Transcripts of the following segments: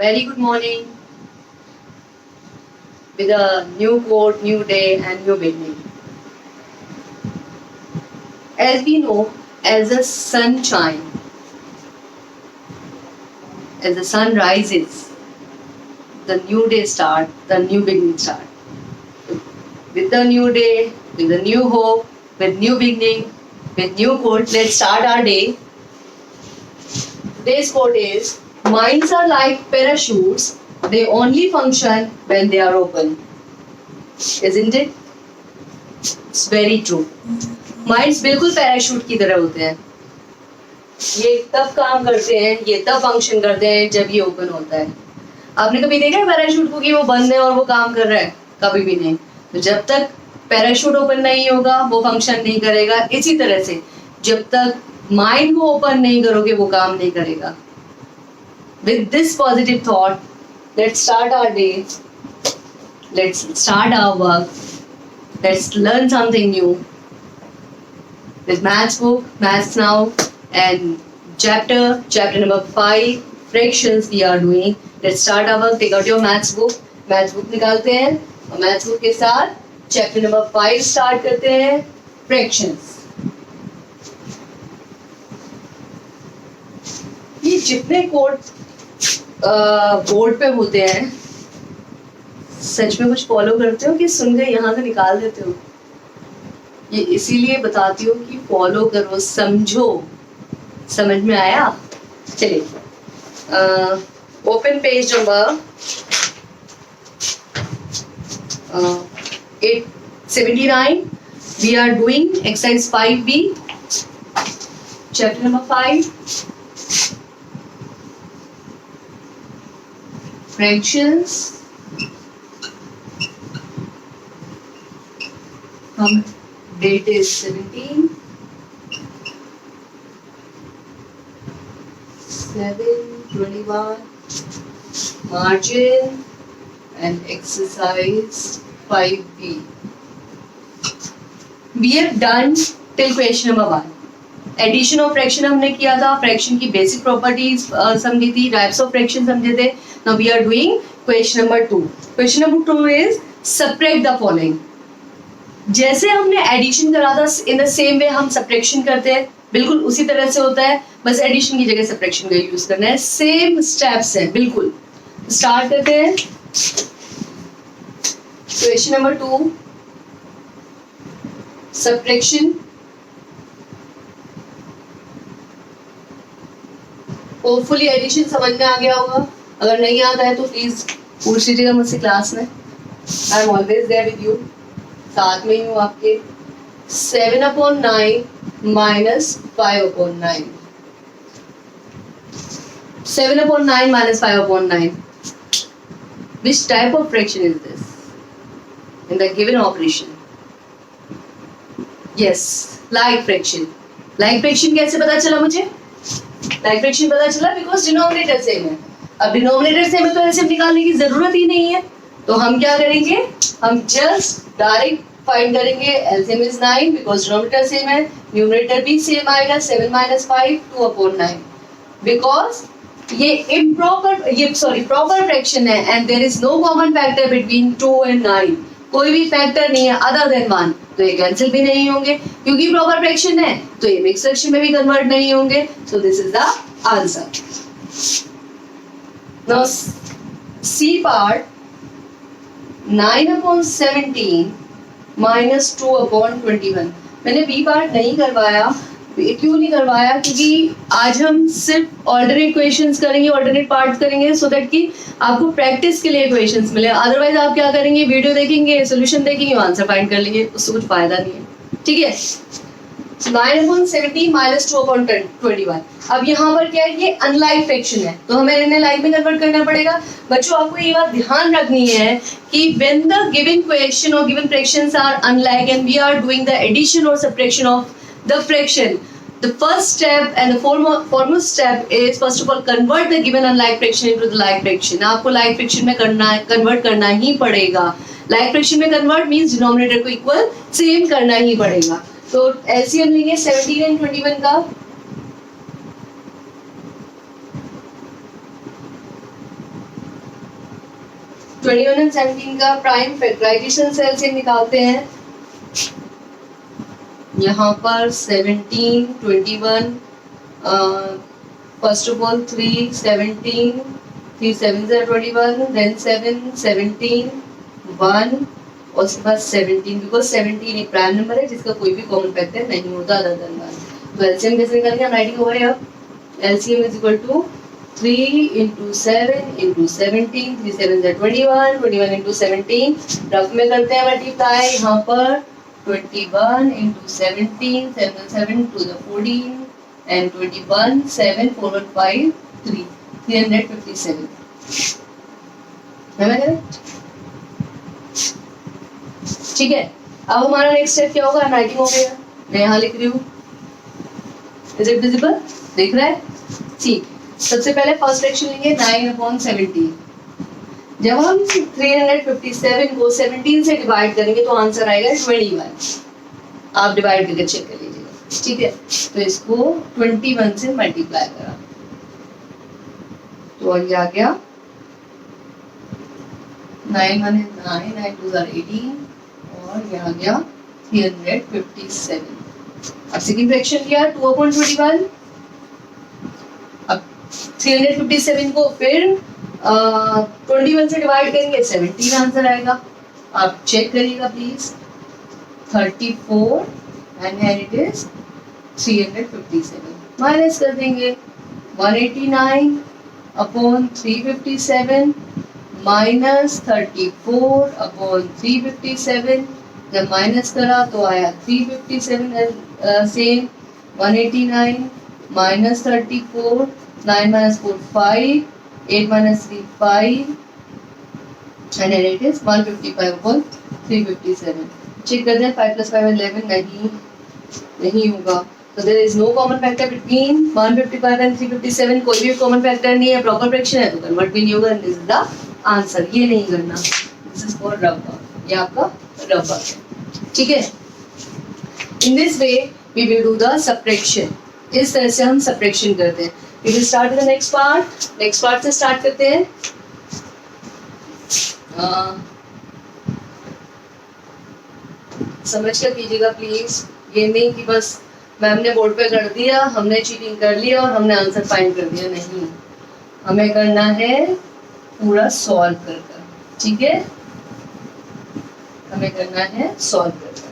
very good morning with a new quote, new day, and new beginning. As we know, as the sun shines, as the sun rises, the new day starts, the new beginning starts. With the new day, with the new hope, with new beginning, with new quote, let's start our day. Today's quote is, minds are like parachutes, they only function when they are open. Isn't it? It's very true. Minds बिल्कुल parachute की तरह होते हैं. ये तब काम करते हैं, ये तब फंक्शन करते हैं जब ये ओपन होता है. आपने कभी देखा है पैराशूट को कि वो बंद है और वो काम कर रहा है? कभी भी नहीं. तो जब तक पैराशूट ओपन नहीं होगा वो फंक्शन नहीं करेगा. इसी तरह से जब तक माइंड को ओपन नहीं करोगे वो काम नहीं करेगा. With this positive thought, let's start our day. Let's start our work. Let's learn something new. With maths book, maths now, and chapter number 5, fractions we are doing. Let's start our work. Take out your maths book. Maths book निकालते हैं और maths book के साथ chapter number 5 start करते हैं, fractions. ये जितने code board पे होते हैं सच में कुछ फॉलो करते हो कि सुन के यहाँ से निकाल देते हो? ये इसीलिए बताती हूँ कि फॉलो करो, समझो. समझ में आया? चलिए open page number 879. We are doing exercise 5B, chapter number 5, fractions. Date is 17, 7/21, margin and exercise 5B. We have done till question number 1. Addition of fraction हमने किया था, फ्रैक्शन की बेसिक प्रॉपर्टीज समझी थी, टाइप्स ऑफ फ्रैक्शन समझे थे. Now we are doing question number 2. Question number 2 is subtract the following. जैसे हमने एडिशन करा था इन द सेम वे हम सब्ट्रैक्शन करते हैं, बिल्कुल उसी तरह से होता है, बस एडिशन की जगह सब्ट्रैक्शन का यूज करना है. सेम स्टेप्स है बिल्कुल. स्टार्ट करते हैं. Question number 2, subtraction. Hopefully addition समझ में आ गया होगा. अगर नहीं आता है तो प्लीज पूछ लीजिएगा मुझसे क्लास में. I am always there with you. साथ में ही हूँ आपके. 7/9 minus 5/9. 7/9 minus 5/9. Which type of fraction is this in the given operation? Yes, like fraction. Like fraction कैसे पता चला मुझे? लाइक फ्रैक्शन पता चला बिकॉज डिनोमिनेटर सेम है. अब डिनोमिनेटर सेम है तो एलसीएम निकालने की जरूरत ही नहीं है. तो हम क्या करेंगे, हम जस्ट डायरेक्ट फाइंड करेंगे. LCM is 9 because denominator same है, न्यूमरेटर भी सेम आएगा. 7 - 5 2/9. बिकॉज ये इम्प्रॉपर प्रॉपर फ्रैक्शन है and there is no common factor between 2 and 9. कोई भी फैक्टर नहीं है अदर देन 1. तो ये कैंसिल भी नहीं होंगे क्योंकि प्रॉपर फ्रैक्शन है. तो ये मिक्स फ्रैक्शन में भी कन्वर्ट नहीं होंगे. So this is the answer. Now C part, 9/17 minus 2/21. मैंने बी पार्ट नहीं करवाया. क्यों नहीं करवाया? क्योंकि आज हम सिर्फ ऑल्टरनेट क्वेश्चंस करेंगे, ऑल्टरनेट पार्ट्स करेंगे सो दैट कि आपको प्रैक्टिस के लिए क्वेश्चंस मिले. अदरवाइज आप क्या करेंगे, वीडियो देखेंगे, सॉल्यूशन देखेंगे, आंसर फाइंड कर लेंगे, उससे कुछ फायदा नहीं है. ठीक है. 9/17 minus 2/21. अब यहाँ पर क्या है, ये अनलाइक फ्रैक्शन है तो हमें इन्हें लाइक में कन्वर्ट करना पड़ेगा. बच्चों आपको ये बात ध्यान रखनी है कि when the given question or given fractions are unlike and we are doing the addition or subtraction of the fraction, the first step and the foremost step is first of all convert the given unlike fraction into the like fraction. आपको like fraction में convert करना ही पड़ेगा. like fraction में convert means denominator को equal same करना ही पड़ेगा. तो LCM लेंगे 17 and 21 का. 21 एंड 17 का प्राइम फैक्टराइजेशन से एलसीएम निकालते हैं। यहाँ पर 17, 21, फर्स्ट ऑफ ऑल 3, 17, 3 7 21, देन 7, 17, 1 और उसके बाद 17, बिकॉज 17 एक प्राइम नंबर है जिसका कोई भी कॉमन फैक्टर नहीं होता अदर देन 1। तो एलसीएम कैसे निकालेंगे, हम राइटिंग ओवर है। अब LCM is equal to 3 into 7 into 17, 3 7 21, 21 into 17, rough में करते हैं मल्टीप्लाई। यहाँ पर 21 into 17, 7 7 to the 14 and 21 7 4 1 5 3 357 है ना करेक्ट? ठीक है, अब हमारा नेक्स्ट स्टेप क्या होगा, राइटिंग हो गया, मैं यहाँ लिख रही हूँ। इज इट विजिबल, देख रहा है? ठीक, सबसे पहले फर्स्ट फ्रैक्शन लेंगे 9/17। जब हम 357 को 17 से डिवाइड करेंगे तो आंसर आएगा 21। आप डिवाइड करके चेक कर लीजिएगा, ठीक है? तो इसको 21 से मल्टीप्लाई करा तो ये आ गया 9 1 9, 9 2 18 और ये आ गया 357। अब सेकंड फ्रैक्शन किया 2/21। अब 357 को फिर 21 से डिवाइड करेंगे 17 आंसर आएगा। आप चेक करिएगा please. 34 and here it is 357। Minus कर देंगे 189 अपॉन 357 माइनस 34 अपॉन 357। जब माइनस करा तो आया 357 same 189 minus 34, 9 minus 4 5, 8 minus 3 5 and here it is 155 upon 357। Check कर दें 5 + 5 11 नहीं होगा। तो there is no common factor between 155 and 357। कोई भी कॉमन फैक्टर नहीं है, प्रॉपर फ्रैक्शन है तो कन्वर्ट भी नहीं होगा। This is the answer. ये नहीं करना, दिस इज फॉर रबर, ये आपका रबर है, ठीक है? In this way we will do the subtraction. इस तरह से हम सबट्रैक्शन करते हैं। We will start with the next part. Next part से स्टार्ट करते हैं। समझ कर कीजिएगा प्लीज, ये नहीं कि बस मैम ने बोर्ड पे कर दिया, हमने चीटिंग कर लिया और हमने आंसर फाइंड कर दिया। नहीं, हमें करना है पूरा सॉल्व कर कर, ठीक है? हमें करना है सॉल्व कर कर।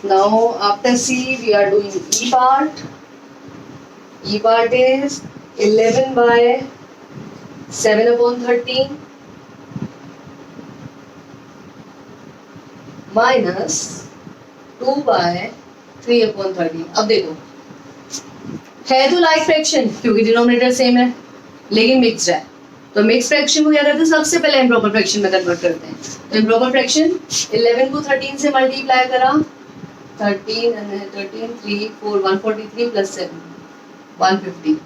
Now after C we are doing E part. E part is 11/7/13 minus 2/3/13। अब देखो, है तो लाइक फ्रैक्शन क्योंकि डिनोमिनेटर सेम है, लेकिन मिक्स्ड है। तो मिक्स फ्रैक्शन को क्या करते हैं, सबसे पहले इम्प्रॉपर फ्रैक्शन में कन्वर्ट करते हैं। तो इम्प्रॉपर फ्रैक्शन 11 को 13 से मल्टीप्लाई करा, 13 3 4 143 प्लस 7 150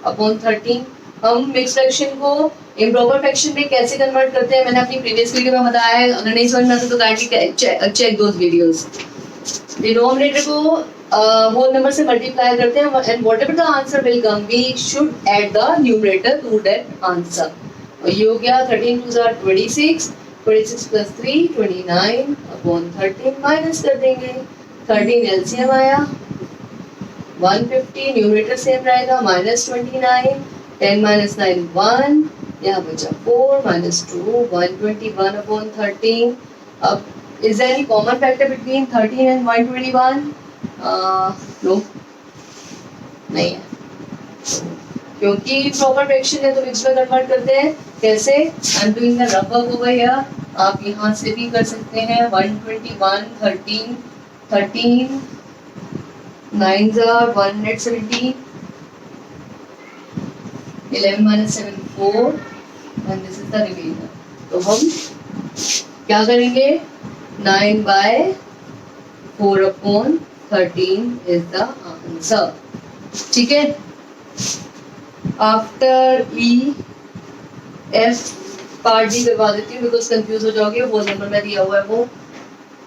अपॉन 13। हम मिक्स फ्रैक्शन को इम्प्रॉपर फ्रैक्शन में कैसे कन्वर्ट करते हैं मैंने अपनी प्रीवियस वीडियो में बताया है। अगर नहीं समझ में आता तो kindly check those videos. Denominator को होल नंबर से मल्टीप्लाई करते हैं and whatever the answer will come we should add the numerator to that answer. और ये हो गया 13 2 26, 26 प्लस 3 29 अपॉन 13 माइनस कर देंगे। 13 एलसीएम आया 150, न्यूमरेटर सेम रहेगा माइनस 29, 10 minus 9 1, यहाँ बचा 4 minus 2 121 upon 13। अब is there any common factor between 13 and 121? No, नहीं है, क्योंकि प्रॉपर फ्रैक्शन है तो मिक्स में कन्वर्ट करते हैं। कैसे? I am doing the rough work over here. आप यहाँ से भी कर सकते हैं। 121 13 13 9s are 170, 11 minus 7 4 and this is the remainder। तो हम क्या करेंगे, 9/4 upon 13 is the answer, ठीक है? आफ्टर ई एफ पार्ट भी करवा देती हूँ बिकॉज कंफ्यूज हो जाओगे। वो नंबर में दिया हुआ है वो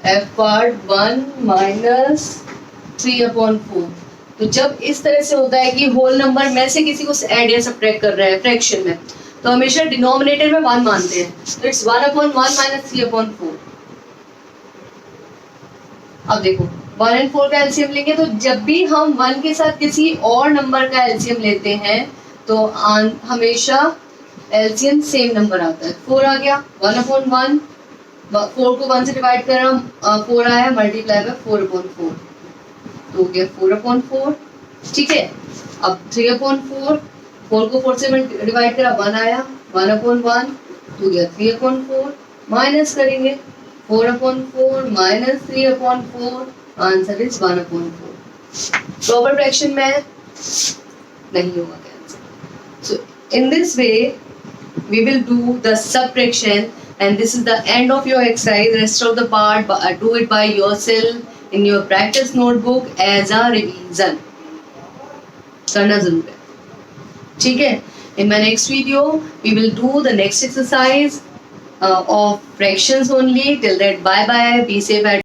एफ पार्ट 1 minus 3/4। तो जब इस तरह से होता है कि होल नंबर में से किसी को ऐड या सब्ट्रैक्ट कर रहा है फ्रैक्शन में, तो हमेशा डिनोमिनेटर में 1 मानते हैं, तो इट्स 1/1 माइनस 3/4। अब देखो 1 और 4 का एलसीएम लेंगे, तो जब भी हम 1 के साथ किसी और नंबर का एलसीएम लेते हैं तो हमेशा एलसीएम सेम नंबर आता है। 4 आ गया, 1/1, 4 को 1 से डिवाइड कर रहा हूँ, 4 आया, मल्टीप्लाई बाय 4/4, तो हो गया 4/4। ठीक है, अब 3/4, 4 को 4 से डिवाइड करा, 1 आया, 1/1, तो हो गया 3/4, माइनस करेंगे 4/4 minus 3/4, answer is 1/4। Proper fraction में नहीं होगा cancel. So in this way we will do the subtraction, and this is the end of your exercise. Rest of the part do it by yourself in your practice notebook as a revision. करना जरूर है, ठीक है। In my next video we will do the next exercise of fractions only. Till that, bye bye, be safe.